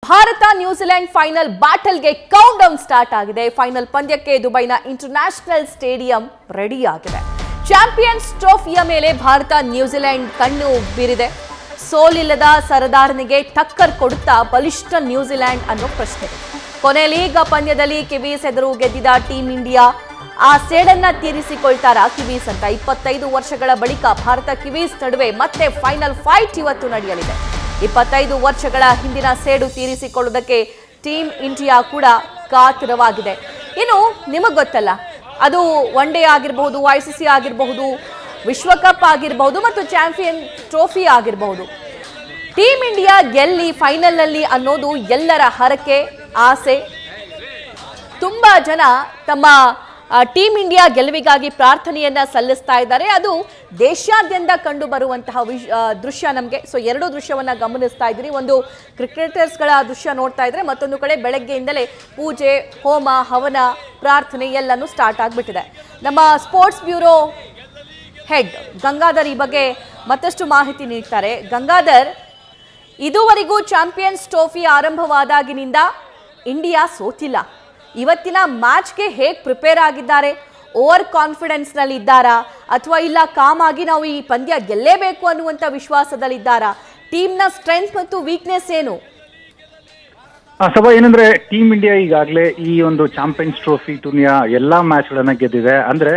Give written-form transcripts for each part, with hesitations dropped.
Bharat New Zealand final ಬ್ಯಾಟಲ್ಗೆ countdown start ಆಗಿದೆ. Final ಪಂದ್ಯಕ್ಕೆ ದುಬೈನ ಇಂಟರ್ನ್ಯಾಷನಲ್ ಸ್ಟೇಡಿಯಂ ರೆಡಿ ಆಗಿದೆ. ಚಾಂಪಿಯನ್ಸ್ ಟ್ರೋಫಿಯ ಮೇಲೆ ಭಾರತ ನ್ಯೂಜಿಲೆಂಡ್ ಕಣ್ಣು ಬೀರಿದೆ. ಸೋಲಿಲ್ಲದ ಸರದಾರನಿಗೆ ಟಕ್ಕರ್ ಕೊಡುತ್ತಾ ಬಲಿಷ್ಠ ನ್ಯೂಜಿಲೆಂಡ್ ಅನ್ನೋ ಪ್ರಶ್ನೆ. ಕೊನೆ ಲೀಗ್ ಪಂದ್ಯದಲ್ಲಿ ಕಿವೀಸ್ ಎದುರು ಗೆದ್ದಿದ್ದ ಟೀಂ ಇಂಡಿಯಾ ಆ ಸೇಡನ್ನ ತೀರಿಸಿಕೊಳ್ತಾರಾ ಕಿವೀಸ್ ಅಂತ. 25 ವರ್ಷಗಳ ಬಳಿಕ ಭಾರತ ಕಿವೀಸ್ ನಡುವೆ ಮತ್ತೆ ಫೈನಲ್ ಫೈಟ್ ಇವತ್ತು ನಡೆಯಲಿದೆ. 25 ವರ್ಷಗಳ ಹಿಂದಿನ ಸೇಡು ತೀರಿಸಿಕೊಳ್ಳುವುದಕ್ಕೆ ಟೀಂ ಇಂಡಿಯಾ ಕೂಡ ಕಾತರವಾಗಿದೆ. ಇನ್ನು ನಿಮಗೆ ಗೊತ್ತಲ್ಲ, ಅದು ಒನ್ ಡೇ ಆಗಿರಬಹುದು, ICC ಆಗಿರಬಹುದು, ವಿಶ್ವಕಪ್ ಆಗಿರಬಹುದು ಮತ್ತು ಚಾಂಪಿಯನ್ ಟ್ರೋಫಿ ಆಗಿರಬಹುದು. ಟೀಂ ಇಂಡಿಯಾ ಗೆಲ್ಲಿ ಫೈನಲ್ನಲ್ಲಿ ಅನ್ನೋದು ಎಲ್ಲರ ಹರಕೆ, ಆಸೆ. ತುಂಬಾ ಜನ ತಮ್ಮ ಟೀಂ ಇಂಡಿಯಾ ಗೆಲುವಿಗಾಗಿ ಪ್ರಾರ್ಥನೆಯನ್ನ ಸಲ್ಲಿಸ್ತಾ ಇದ್ದಾರೆ. ಅದು ದೇಶಾದ್ಯಂತ ಕಂಡು ಬರುವಂತಹ ದೃಶ್ಯ ನಮಗೆ. ಸೊ ಎರಡು ದೃಶ್ಯವನ್ನ ಗಮನಿಸ್ತಾ ಇದ್ದೀರಿ. ಒಂದು ಕ್ರಿಕೆಟರ್ಸ್ಗಳ ದೃಶ್ಯ ನೋಡ್ತಾ ಇದ್ರೆ, ಮತ್ತೊಂದು ಕಡೆ ಬೆಳಗ್ಗೆಯಿಂದಲೇ ಪೂಜೆ, ಹೋಮ, ಹವನ, ಪ್ರಾರ್ಥನೆ ಎಲ್ಲನೂ ಸ್ಟಾರ್ಟ್ ಆಗಿಬಿಟ್ಟಿದೆ. ನಮ್ಮ ಸ್ಪೋರ್ಟ್ಸ್ ಬ್ಯೂರೋ ಹೆಡ್ ಗಂಗಾಧರ್ ಈ ಬಗ್ಗೆ ಮತ್ತಷ್ಟು ಮಾಹಿತಿ ನೀಡ್ತಾರೆ. ಗಂಗಾಧರ್, ಇದುವರೆಗೂ ಚಾಂಪಿಯನ್ಸ್ ಟ್ರೋಫಿ ಆರಂಭವಾದಾಗಿನಿಂದ ಇಂಡಿಯಾ ಸೋತಿಲ್ಲ. ಇವತ್ತಿನ ಮ್ಯಾಚ್ಗೆ ಹೇಗೆ ಪ್ರಿಪೇರ್ ಆಗಿದ್ದಾರೆ? ಓವರ್ ಕಾನ್ಫಿಡೆನ್ಸ್ ನಲ್ಲಿ ಇದ್ದಾರಾ ಅಥವಾ ಇಲ್ಲ ಕಾಮ್ ಆಗಿ ನಾವು ಈ ಪಂದ್ಯ ಗೆಲ್ಲೇಬೇಕು ಅನ್ನುವಂಥ ವಿಶ್ವಾಸದಲ್ಲಿದ್ದಾರಾ? ಟೀಮ್ನ ಸ್ಟ್ರೆಂತ್ ಮತ್ತು ವೀಕ್ನೆಸ್ ಏನು? ಸಭಾ, ಏನಂದ್ರೆ ಟೀಮ್ ಇಂಡಿಯಾ ಈಗಾಗಲೇ ಈ ಒಂದು ಚಾಂಪಿಯನ್ಸ್ ಟ್ರೋಫಿ ಟೂರ್ನಿಯ ಎಲ್ಲಾ ಮ್ಯಾಚ್ ಗಳನ್ನ ಗೆದ್ದಿದೆ. ಅಂದ್ರೆ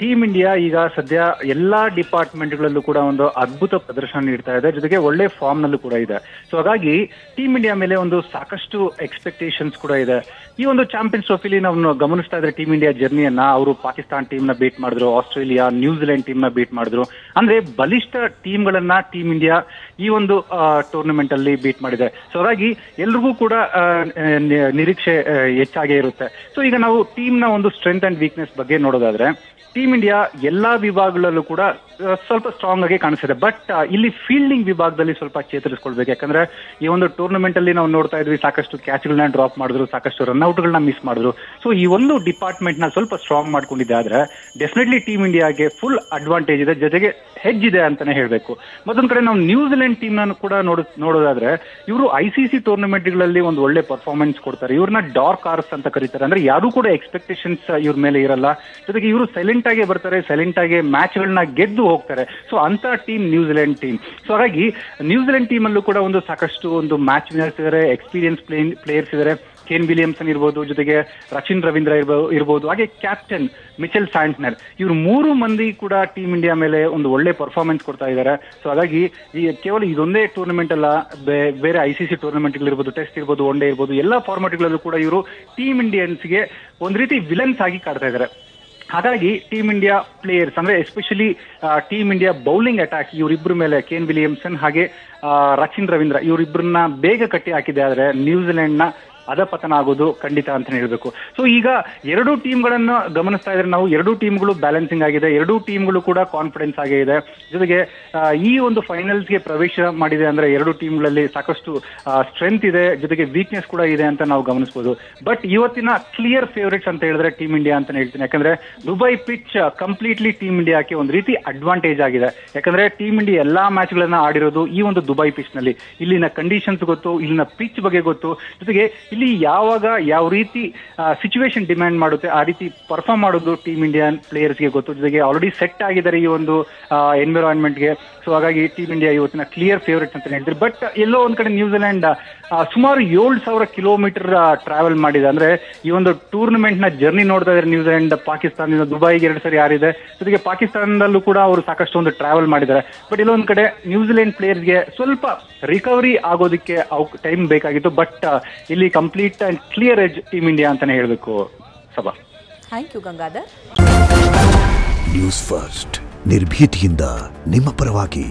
ಟೀಮ್ ಇಂಡಿಯಾ ಈಗ ಸದ್ಯ ಎಲ್ಲಾ ಡಿಪಾರ್ಟ್ಮೆಂಟ್ಗಳಲ್ಲೂ ಕೂಡ ಒಂದು ಅದ್ಭುತ ಪ್ರದರ್ಶನ ನೀಡ್ತಾ ಇದೆ, ಜೊತೆಗೆ ಒಳ್ಳೆ ಫಾರ್ಮ್ ನಲ್ಲೂ ಕೂಡ ಇದೆ. ಸೊ ಹಾಗಾಗಿ ಟೀಮ್ ಇಂಡಿಯಾ ಮೇಲೆ ಒಂದು ಸಾಕಷ್ಟು ಎಕ್ಸ್ಪೆಕ್ಟೇಷನ್ಸ್ ಕೂಡ ಇದೆ. ಈ ಒಂದು ಚಾಂಪಿಯನ್ಸ್ ಟ್ರೋಫಿಲಿ ನಾವು ಗಮನಿಸ್ತಾ ಇದ್ರೆ ಟೀಮ್ ಇಂಡಿಯಾ ಜರ್ನಿಯನ್ನ ಅವರು ಪಾಕಿಸ್ತಾನ್ ಟೀಮ್ ನ ಬೀಟ್ ಮಾಡಿದ್ರು, ಆಸ್ಟ್ರೇಲಿಯಾ, ನ್ಯೂಜಿಲೆಂಡ್ ಟೀಮ್ ನ ಬೀಟ್ ಮಾಡಿದ್ರು. ಅಂದ್ರೆ ಬಲಿಷ್ಠ ಟೀಮ್ ಗಳನ್ನ ಟೀಮ್ ಇಂಡಿಯಾ ಈ ಒಂದು ಟೂರ್ನಮೆಂಟ್ ಅಲ್ಲಿ ಬೀಟ್ ಮಾಡಿದೆ. ಸೊ ಹಾಗಾಗಿ ಎಲ್ರಿಗೂ ಕೂಡ ನಿರೀಕ್ಷೆ ಹೆಚ್ಚಾಗೇ ಇರುತ್ತೆ. ಸೊ ಈಗ ನಾವು ಟೀಮ್ ನ ಒಂದು ಸ್ಟ್ರೆಂತ್ ಅಂಡ್ ವೀಕ್ನೆಸ್ ಬಗ್ಗೆ ನೋಡೋದಾದ್ರೆ, ಟೀಮ್ ಇಂಡಿಯಾ ಎಲ್ಲಾ ವಿಭಾಗಗಳಲ್ಲೂ ಕೂಡ ಸ್ವಲ್ಪ ಸ್ಟ್ರಾಂಗ್ ಆಗಿ ಕಾಣಿಸ್ತಿದೆ. ಬಟ್ ಇಲ್ಲಿ ಫೀಲ್ಡಿಂಗ್ ವಿಭಾಗದಲ್ಲಿ ಸ್ವಲ್ಪ ಚೇತರಿಸ್ಕೊಳ್ಬೇಕು. ಯಾಕಂದ್ರೆ ಈ ಒಂದು ಟೂರ್ನಮೆಂಟ್ ಅಲ್ಲಿ ನಾವು ನೋಡ್ತಾ ಇದ್ವಿ, ಸಾಕಷ್ಟು ಕ್ಯಾಚ್ಗಳನ್ನ ಡ್ರಾಪ್ ಮಾಡಿದ್ರು, ಸಾಕಷ್ಟು ರನ್ಔಟ್ ಗಳನ್ನ ಮಿಸ್ ಮಾಡಿದ್ರು. ಸೊ ಈ ಒಂದು ಡಿಪಾರ್ಟ್ಮೆಂಟ್ ನ ಸ್ವಲ್ಪ ಸ್ಟ್ರಾಂಗ್ ಮಾಡ್ಕೊಂಡಿದೆ ಆದ್ರೆ ಡೆಫಿನೆಟ್ಲಿ ಟೀಮ್ ಇಂಡಿಯಾಗೆ ಫುಲ್ ಅಡ್ವಾಂಟೇಜ್ ಇದೆ, ಜೊತೆಗೆ ಹೆಜ್ ಇದೆ ಅಂತಾನೆ ಹೇಳ್ಬೇಕು. ಮತ್ತೊಂದ್ ಕಡೆ ನಾವು ನ್ಯೂಜಿಲೆಂಡ್ ಟೀಮ್ ನ ಕೂಡ ನೋಡೋದಾದ್ರೆ, ಇವರು ICC ಟೂರ್ನಮೆಂಟ್ಗಳಲ್ಲಿ ಒಂದು ಒಳ್ಳೆ ಪರ್ಫಾರ್ಮೆನ್ಸ್ ಕೊಡ್ತಾರೆ. ಇವ್ರನ್ನ ಡಾರ್ಕ್ ಆರ್ಸ್ ಅಂತ ಕರೀತಾರೆ. ಅಂದ್ರೆ ಯಾರು ಕೂಡ ಎಕ್ಸ್ಪೆಕ್ಟೇಷನ್ಸ್ ಇವ್ರ ಮೇಲೆ ಇರಲ್ಲ, ಜೊತೆಗೆ ಇವರು ಸೈಲೆಂಟ್ ಆಗಿ ಬರ್ತಾರೆ, ಸೈಲೆಂಟ್ ಆಗಿ ಮ್ಯಾಚ್ ಗಳನ್ನ ಗೆದ್ದು ಹೋಗ್ತಾರೆ. ಸೊ ಅಂತ ಟೀಮ್ ನ್ಯೂಜಿಲೆಂಡ್ ಟೀಮ್. ಸೊ ಹಾಗಾಗಿ ನ್ಯೂಜಿಲೆಂಡ್ ಟೀಮ್ ಅಲ್ಲೂ ಕೂಡ ಒಂದು ಸಾಕಷ್ಟು ಒಂದು ಮ್ಯಾಚ್ ವಿನರ್ಸ್ ಇದಾರೆ, ಎಕ್ಸ್ಪೀರಿಯನ್ಸ್ ಪ್ಲೇಯರ್ಸ್ ಇದಾರೆ. ಕೇನ್ ವಿಲಿಯಮ್ಸನ್ ಇರ್ಬೋದು, ಜೊತೆಗೆ ರಚಿನ್ ರವೀಂದ್ರ ಇರ್ಬೋದು, ಹಾಗೆ ಕ್ಯಾಪ್ಟನ್ ಮಿಚೆಲ್ ಸ್ಯಾಂಟ್ನರ್, ಇವ್ರು 3 ಮಂದಿ ಕೂಡ ಟೀಮ್ ಇಂಡಿಯಾ ಮೇಲೆ ಒಂದು ಒಳ್ಳೆ ಪರ್ಫಾರ್ಮೆನ್ಸ್ ಕೊಡ್ತಾ ಇದ್ದಾರೆ. ಸೊ ಹಾಗಾಗಿ ಈ ಕೇವಲ ಇದೊಂದೇ ಟೂರ್ನಮೆಂಟ್ ಅಲ್ಲ, ಬೇರೆ ICC ಟೂರ್ನಮೆಂಟ್ಗಳಿರ್ಬೋದು, ಟೆಸ್ಟ್ ಇರ್ಬೋದು, ಒನ್ ಡೇ ಇರ್ಬೋದು, ಎಲ್ಲಾ ಫಾರ್ಮ್ಯಾಟ್ಗಳಲ್ಲೂ ಕೂಡ ಇವರು ಟೀಮ್ ಇಂಡಿಯನ್ಸ್ಗೆ ಒಂದ್ ರೀತಿ ವಿಲನ್ಸ್ ಆಗಿ ಕಾಡ್ತಾ ಇದ್ದಾರೆ. ಹಾಗಾಗಿ ಟೀಮ್ ಇಂಡಿಯಾ ಪ್ಲೇಯರ್ಸ್ ಅಂದ್ರೆ especially team India bowling attack ಇವರಿಬ್ಬರ ಮೇಲೆ ಕೇನ್ ವಿಲಿಯಮ್ಸನ್ ಹಾಗೆ ರಚಿನ್ ರವೀಂದ್ರ ಇವರಿಬ್ಬರನ್ನ ಬೇಗ ಕಟ್ಟಿ ಹಾಕಿದೆ. ಆದ್ರೆ ನ್ಯೂಜಿಲೆಂಡ್ ನ ಅಧಪತನ ಆಗೋದು ಖಂಡಿತ ಅಂತಾನೆ ಹೇಳ್ಬೇಕು. ಸೊ ಈಗ ಎರಡೂ ಟೀಮ್ಗಳನ್ನು ಗಮನಿಸ್ತಾ ಇದ್ರೆ ನಾವು ಎರಡೂ ಟೀಮ್ಗಳು ಬ್ಯಾಲೆನ್ಸಿಂಗ್ ಆಗಿದೆ, ಎರಡೂ ಟೀಮ್ಗಳು ಕೂಡ ಕಾನ್ಫಿಡೆನ್ಸ್ ಆಗೇ ಇದೆ. ಜೊತೆಗೆ ಈ ಒಂದು ಫೈನಲ್ಸ್ಗೆ ಪ್ರವೇಶ ಮಾಡಿದೆ ಅಂದ್ರೆ ಎರಡೂ ಟೀಮ್ಗಳಲ್ಲಿ ಸಾಕಷ್ಟು ಸ್ಟ್ರೆಂತ್ ಇದೆ, ಜೊತೆಗೆ ವೀಕ್ನೆಸ್ ಕೂಡ ಇದೆ ಅಂತ ನಾವು ಗಮನಿಸಬಹುದು. ಬಟ್ ಇವತ್ತಿನ ಕ್ಲಿಯರ್ ಫೇವರೇಟ್ಸ್ ಅಂತ ಹೇಳಿದ್ರೆ ಟೀಮ್ ಇಂಡಿಯಾ ಅಂತಾನೆ ಹೇಳ್ತೀನಿ. ಯಾಕಂದ್ರೆ ದುಬೈ ಪಿಚ್ ಕಂಪ್ಲೀಟ್ಲಿ ಟೀಮ್ ಇಂಡಿಯಾಕ್ಕೆ ಒಂದು ರೀತಿ ಅಡ್ವಾಂಟೇಜ್ ಆಗಿದೆ. ಯಾಕಂದ್ರೆ ಟೀಮ್ ಇಂಡಿಯಾ ಎಲ್ಲಾ ಮ್ಯಾಚ್ ಗಳನ್ನ ಆಡಿರೋದು ಈ ಒಂದು ದುಬೈ ಪಿಚ್ ನಲ್ಲಿ. ಇಲ್ಲಿನ ಕಂಡೀಷನ್ಸ್ ಗೊತ್ತು, ಇಲ್ಲಿನ ಪಿಚ್ ಬಗ್ಗೆ ಗೊತ್ತು, ಜೊತೆಗೆ ಇಲ್ಲಿ ಯಾವಾಗ ಯಾವ ರೀತಿ ಸಿಚುವೇಶನ್ ಡಿಮ್ಯಾಂಡ್ ಮಾಡುತ್ತೆ ಆ ರೀತಿ ಪರ್ಫಾರ್ಮ್ ಮಾಡೋದು ಟೀಮ್ ಇಂಡಿಯನ್ ಪ್ಲೇಯರ್ಸ್ಗೆ ಗೊತ್ತು. ಜೊತೆಗೆ ಆಲ್ರೆಡಿ ಸೆಟ್ ಆಗಿದ್ದಾರೆ ಈ ಒಂದು ಎನ್ವಿರಾನ್ಮೆಂಟ್ಗೆ. ಸೊ ಹಾಗಾಗಿ ಟೀಮ್ ಇಂಡಿಯಾ ಇವತ್ತಿನ ಕ್ಲಿಯರ್ ಫೇವರೇಟ್ ಅಂತ ಹೇಳ್ತಾರೆ. ಬಟ್ ಎಲ್ಲೋ ಒಂದ್ ಕಡೆ ನ್ಯೂಜಿಲೆಂಡ್ ಸುಮಾರು 7,000 ಕಿಲೋಮೀಟರ್ ಟ್ರಾವೆಲ್ ಮಾಡಿದೆ. ಅಂದ್ರೆ ಈ ಒಂದು ಟೂರ್ನಮೆಂಟ್ ನ ಜರ್ನಿ ನೋಡ್ತಾ ಇದ್ರೆ ನ್ಯೂಜಿಲೆಂಡ್ ಪಾಕಿಸ್ತಾನದಿಂದ ದುಬೈಗೆ 2 ಸರಿ ಹಾರಿದೆ, ಜೊತೆಗೆ ಪಾಕಿಸ್ತಾನದಲ್ಲೂ ಕೂಡ ಅವರು ಸಾಕಷ್ಟು ಒಂದು ಟ್ರಾವೆಲ್ ಮಾಡಿದ್ದಾರೆ. ಬಟ್ ಇಲ್ಲೊಂದ್ ಕಡೆ ನ್ಯೂಜಿಲೆಂಡ್ ಪ್ಲೇಯರ್ಸ್ಗೆ ಸ್ವಲ್ಪ ರಿಕವರಿ ಆಗೋದಕ್ಕೆ ಟೈಮ್ ಬೇಕಾಗಿತ್ತು. ಬಟ್ ಇಲ್ಲಿ complete and clear as team India ಅಂತಾನೆ ಹೇಳ್ಬೇಕು. ಸಭಾ, thank you Gangadhar. News first ನಿರ್ಭೀತಿಯಿಂದ ನಿಮ್ಮ ಪರವಾಗಿ.